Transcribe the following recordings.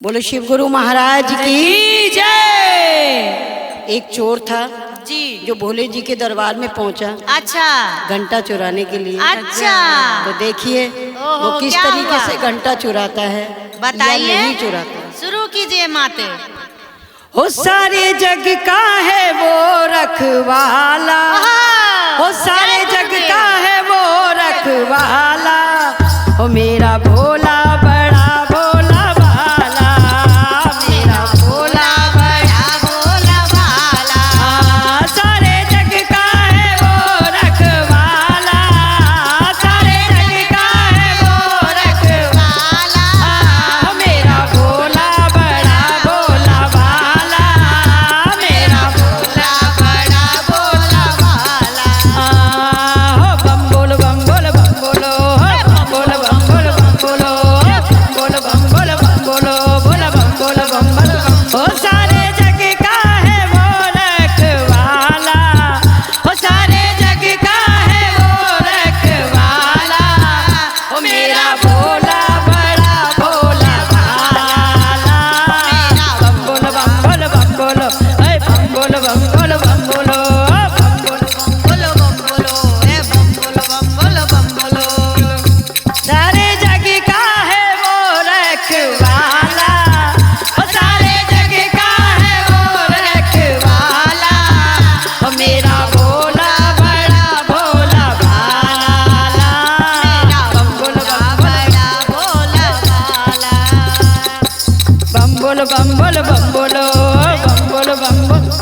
बोलो शिव गुरु महाराज की जय। एक चोर था जी जो भोले जी के दरबार में पहुंचा। अच्छा घंटा चुराने के लिए। अच्छा तो देखिए वो किस क्या तरीके हुआ? से घंटा चुराता है। बताइए। या नहीं चुराता। शुरू कीजिए माते। हो सारे जग का है वो रखवाला, हो सारे जग का है वो रखवाला, हो मेरा भोला बड़ा भोला भाला, मेरा भोला बड़ा भोला भाला। सारे जग का है वो रखवाला, सारे जग का है वो रखवाला, मेरा भोला बड़ा भोला भाला, मेरा भोला बड़ा भोला भाला। हो बम बोलो बम बोलो बम बोलो, बम बोलो बम बोलो बम बोलो, बोलो बम बोलो बम बोलो, बोलो बम बोलो बम बोलो। हो सारे जग का है वो रखवाला, हो सारे जग का है वो रखवाला, हो मेरा भोला बड़ा भोला भाला। बम बोलो बम बोलो बम बोलो, बम बोलो बम बोलो बम बोलो, बम बोलो बम बोलो बम बोलो बम बोलो। सारे जग का है वो रखवाला, ओ सारे जग का है वो रखवाला, ओ मेरा भोला बड़ा भोला भाला, बम बोलो बड़ा भोला भाला। बम बोलो बम बोलो बम बोलो, बम बोलो बम बोलो।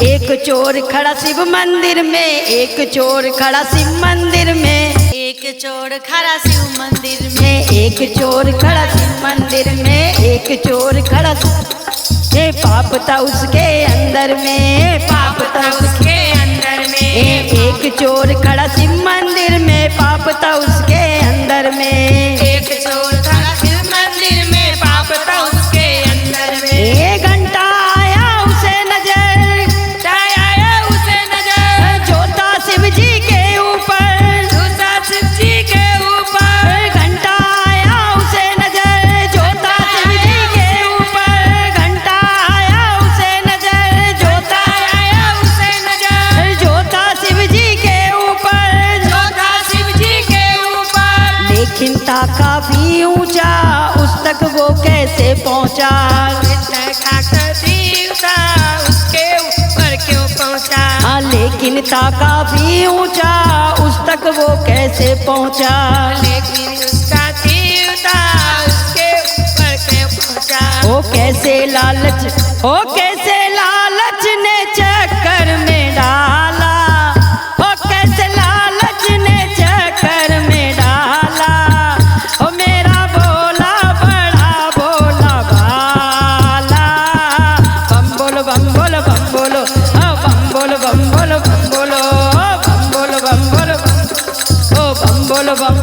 एक चोर खड़ा शिव मंदिर में, एक चोर खड़ा शिव मंदिर में, एक चोर खड़ा शिव मंदिर में, एक चोर खड़ा शिव मंदिर में, एक चोर खड़ा। ये पाप था उसके अंदर में, पाप था उसके अंदर में। एक चोर खड़ा शिव मंदिर में, पाप था उसके अंदर में। एक चोर खड़ा शिव मंदिर में, पाप था उसके अंदर में। ये घंटा आया उसे नजर, आया उसे नजर, जोता शिव जी के ऊपर, दूसरा शिव जी के ऊपर। घंटा आया उसे नजर, जोता शिव जी के ऊपर, घंटा आया उसे नजर, जोता आया उसे नजर, जोता शिव जी के ऊपर, जोता शिव जी के ऊपर। लेकिन था काफी ऊंचा, उस तक वो कैसे पहुंचा। देवता उसके ऊपर क्यों पहुंचा? हाँ लेकिन था काफी ऊंचा, उस तक वो कैसे पहुंचा। लेकिन उसका देवता उसके ऊपर क्यों पहुंचा? ओ कैसे लालच, ओ कैसे लालच ने चक्कर में डाला, ओ कैसे लालच ने चक्कर में डाला, ओ मेरा भोला बड़ा भोला भाला। बम बोलो बम बोलो बम बोलो, बम बोलो बम बोलो बम बोलो, बम बोलो बम बोलो बम बोलो बम।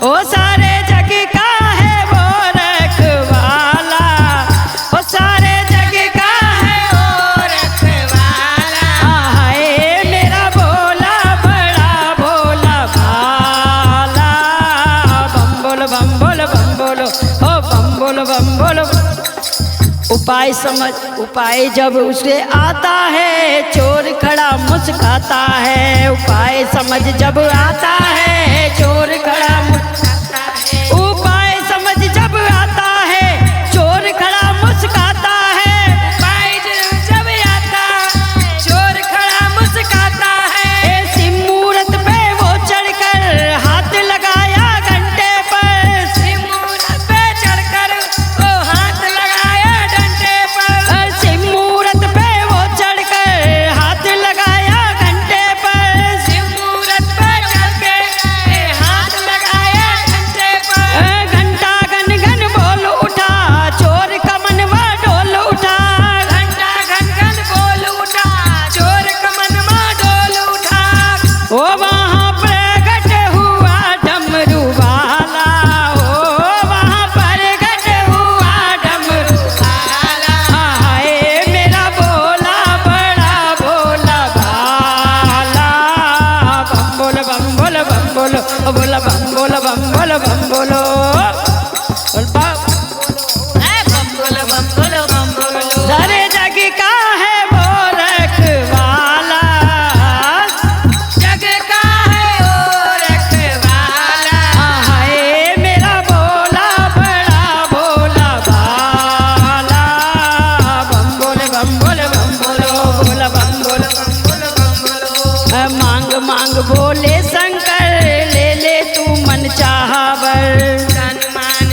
ओ सारे जग का है वो रखवाला, ओ सारे जग का है वो रखवाला, हाय मेरा भोला बड़ा भोला भाला। बम बोलो बम बोलो बम बोलो, ओ बम बोलो बम बोलो। उपाय समझ, उपाय जब उसे आता है, चोर खड़ा मुस्काता है। उपाय समझ जब आता है, चोर खड़ा मुस्काता है। उपाय समझ जब आता है, चोर खड़ा मुस्काता है। उपाय जब आता चोर खड़ा मुस्काता है। शिव मूरत पे वो चढ़कर हाथ लगाया घंटे पर, शिव मूरत पे चढ़कर वो हाथ लगाया डंडे पर। शिव मूरत पे वो चढ़कर हाथ लगाया घंटे पर। शिव मूरत पे चढ़ के हाथ लगाया बम बोलो बम बोलो। सारे जग का है वो रखवाला, जग का है वो रखवाला। हाय मेरा भोला बड़ा भोला भाला। बम बोल बम बोल बम बोलो भोला बम बोल। मांग मांग भोले शंकर ले ले तू मन चाहवर। तन मान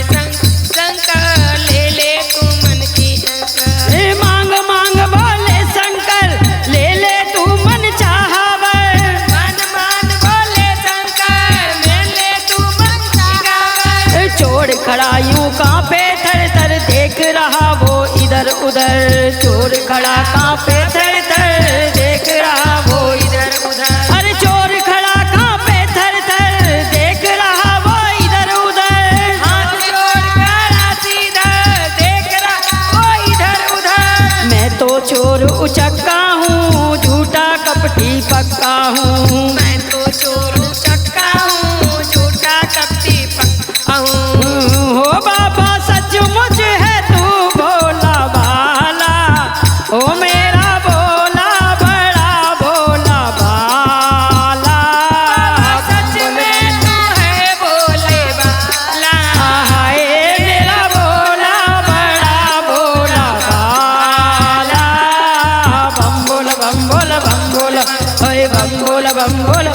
शंकर ले ले तू मन की शंकर। मांग मांग भोले शंकर ले ले तू मन चाहवर। मन मान बोले शंकर ले ले तू मन चाहवर। चोर खड़ा यूं कांपे थर थर देख रहा वो इधर उधर। चोर खड़ा कांपे थर थर देख रहा वो इधर उधर। अरे चोर खड़ा कांपे थर थर देख रहा वो इधर उधर। हाथ जोड़ कर सीधा देख रहा वो इधर उधर। मैं तो चोर उचक्का हूँ झूठा कपटी पक्का हूँ। मैं तो चोर चक्का हूँ झूठा कपटी पक्का हूँ। हो बाबा सचमुच है तू भोला भाला। ओ मेरा भोला बड़ा भोला भाला। सच में तू है भोले बाला। हाय मेरा भोला बड़ा भोला भाला। बम बोल बम बोल बम बोल ओए बम बोल बम बोल।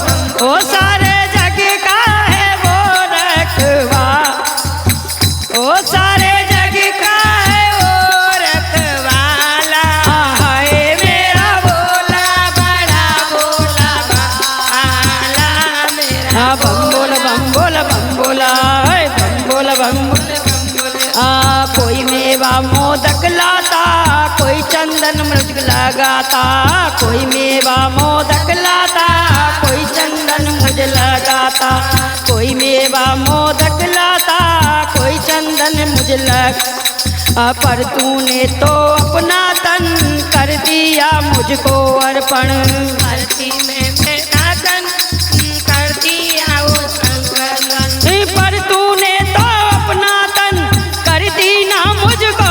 ओ सारे जग का है वो रखवा। ओ सारे जग का है ओ रखवाला। हाय मेरा भोला बड़ा भोला बाला मेरा। बम बोल बम बोल बम बोला ओए बम बोल बम बोल। कोई मेवा मोदक लाता कोई चंदन मृग लगाता। कोई मेवा मोदक लाता कोई चंदन मुझ लगाता। कोई मेवा मोदक लाता कोई चंदन मुझ लग। पर तूने तो अपना तन कर दिया मुझको अर्पण। धरती में मेरा तन कर दिया वो संकलन। पर तूने तो अपना तन कर दी ना मुझको